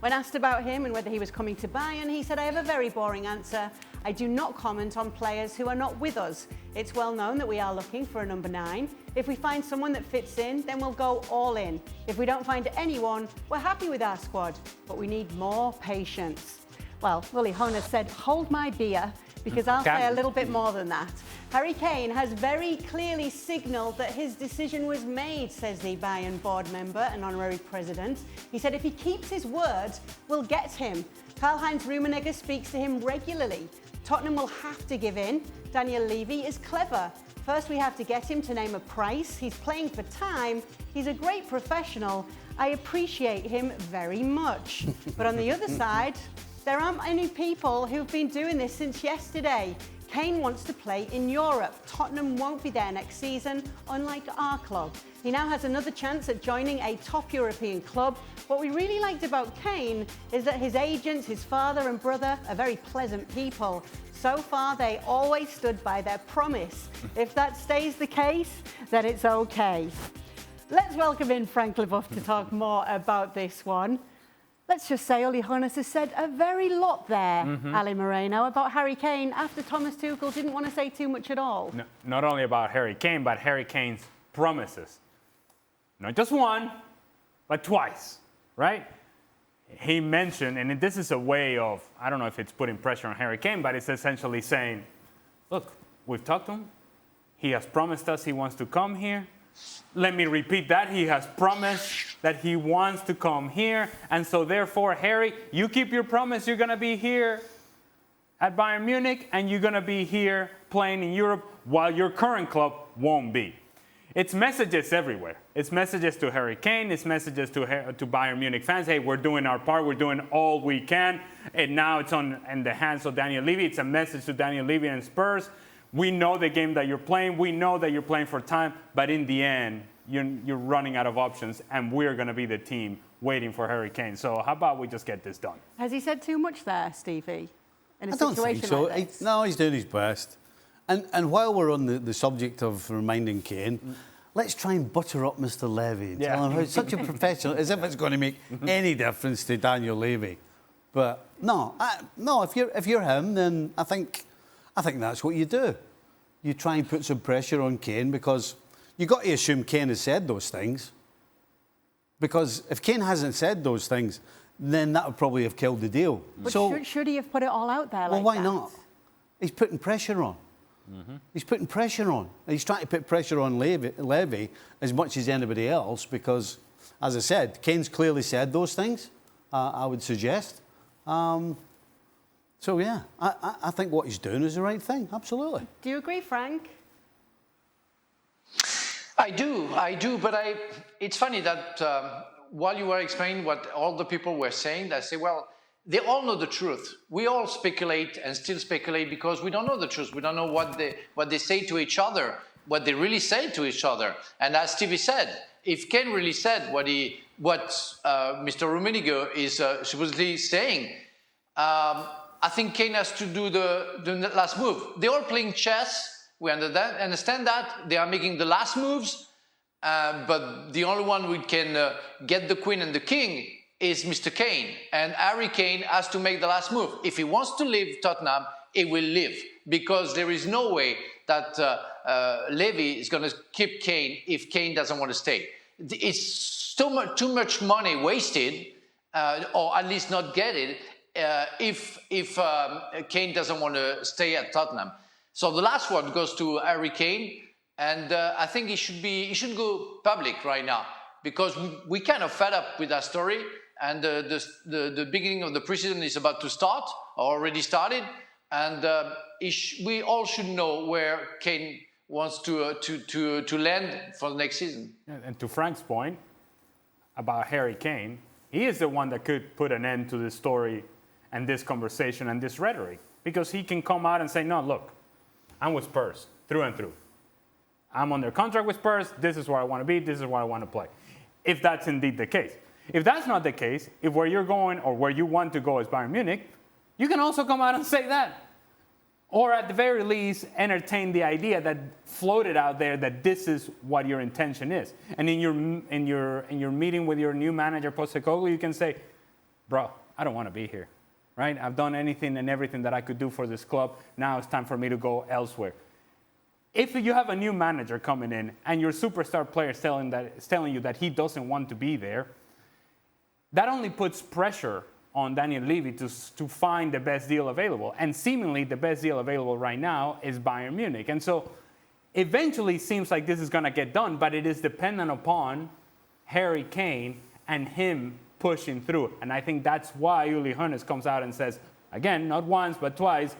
When asked about him and whether he was coming to Bayern, he said, "I have a very boring answer. I do not comment on players who are not with us. It's well known that we are looking for a number 9. If we find someone that fits in, then we'll go all in. If we don't find anyone, we're happy with our squad, but we need more patience." Well, Willie Hoeness said, "Hold my beer," because I'll say a little bit more than that. Harry Kane has very clearly signalled that his decision was made, says the Bayern board member and honorary president. He said if he keeps his word, we'll get him. Karl-Heinz Rummenigge speaks to him regularly. Tottenham will have to give in. Daniel Levy is clever. First, we have to get him to name a price. He's playing for time. He's a great professional. I appreciate him very much. But on the other side, there aren't many people who've been doing this since yesterday. Kane wants to play in Europe. Tottenham won't be there next season, unlike our club. He now has another chance at joining a top European club. What we really liked about Kane is that his agents, his father and brother are very pleasant people. So far, they always stood by their promise. If that stays the case, then it's okay. Let's welcome in Frank Leboeuf to talk more about this one. Let's just say Uli Hoeness has said a very lot there, Ali Moreno, about Harry Kane after Thomas Tuchel didn't want to say too much at all. No, not only about Harry Kane, but Harry Kane's promises. Not just one, but twice, right? He mentioned, and this is a way of, I don't know if it's putting pressure on Harry Kane, but it's essentially saying, look, we've talked to him. He has promised us he wants to come here. Let me repeat that. He has promised that he wants to come here. And so therefore, Harry, you keep your promise. You're going to be here at Bayern Munich and you're going to be here playing in Europe while your current club won't be. It's messages everywhere. It's messages to Harry Kane. It's messages to Bayern Munich fans. Hey, we're doing our part. We're doing all we can. And now it's in the hands of Daniel Levy. It's a message to Daniel Levy and Spurs. We know the game that you're playing. We know that you're playing for time. But in the end, you're running out of options, and we're going to be the team waiting for Harry Kane. So how about we just get this done? Has he said too much there, Stevie? In a I don't think so. like this? No, he's doing his best. And while we're on the subject of reminding Kane, let's try and butter up Mr. Levy and tell him how he's such a professional, as if it's going to make any difference to Daniel Levy. But no, if you're him, then I think that's what you do. You try and put some pressure on Kane because you've got to assume Kane has said those things. Because if Kane hasn't said those things, then that would probably have killed the deal. But should he have put it all out there well, like that? why not? He's putting pressure on. He's putting pressure on. And he's trying to put pressure on Levy as much as anybody else because, as I said, Kane's clearly said those things, I would suggest. So, yeah, I think what he's doing is the right thing, absolutely. Do you agree, Frank? I do, but it's funny that while you were explaining what all the people were saying, I say, well, they all know the truth. We all speculate and still speculate because we don't know the truth. We don't know what they say to each other, what they really say to each other. And as Stevie said, if Kane really said what Mr. Rummenigge is supposedly saying, I think Kane has to do the last move. They're all playing chess. We understand that. They are making the last moves. But the only one who can get the queen and the king is Mr. Kane. And Harry Kane has to make the last move. If he wants to leave Tottenham, he will leave. Because there is no way that Levy is going to keep Kane if Kane doesn't want to stay. It's too much money wasted, or at least not get it, if Kane doesn't want to stay at Tottenham. So the last one goes to Harry Kane, and I think he should go public right now because we kind of fed up with that story, and the beginning of the preseason is about to start, or already started, and we all should know where Kane wants to land for the next season. And to Frank's point about Harry Kane, he is the one that could put an end to this story and this conversation and this rhetoric, because he can come out and say, no, look, I'm with Spurs through and through. I'm under contract with Spurs. This is where I want to be. This is where I want to play. If that's indeed the case. If that's not the case, if where you're going or where you want to go is Bayern Munich, you can also come out and say that. Or at the very least, entertain the idea that floated out there that this is what your intention is. And in your meeting with your new manager, Postecoglou, you can say, bro, I don't want to be here, right? I've done anything and everything that I could do for this club. Now it's time for me to go elsewhere. If you have a new manager coming in and your superstar player is telling you that he doesn't want to be there, that only puts pressure on Daniel Levy to find the best deal available. And seemingly the best deal available right now is Bayern Munich. And so eventually it seems like this is going to get done, but it is dependent upon Harry Kane and him pushing through. And I think that's why Uli Hoeness comes out and says, again, not once, but twice,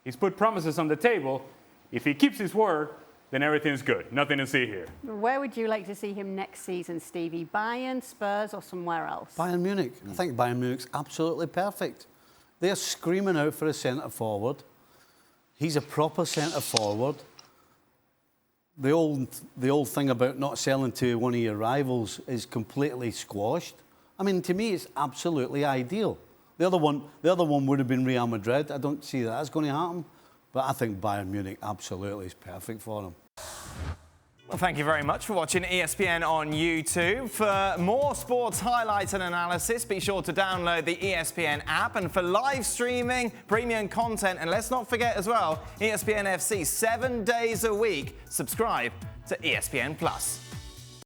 he's put promises on the table. If he keeps his word, then everything's good. Nothing to see here. Where would you like to see him next season, Stevie? Bayern, Spurs, or somewhere else? Bayern Munich. I think Bayern Munich's absolutely perfect. They're screaming out for a centre-forward. He's a proper centre-forward. The old thing about not selling to one of your rivals is completely squashed. I mean, to me, it's absolutely ideal. The other one would have been Real Madrid. I don't see that's going to happen. But I think Bayern Munich absolutely is perfect for them. Well, thank you very much for watching ESPN on YouTube. For more sports highlights and analysis, be sure to download the ESPN app. And for live streaming, premium content, and let's not forget as well, ESPN FC 7 days a week. Subscribe to ESPN+.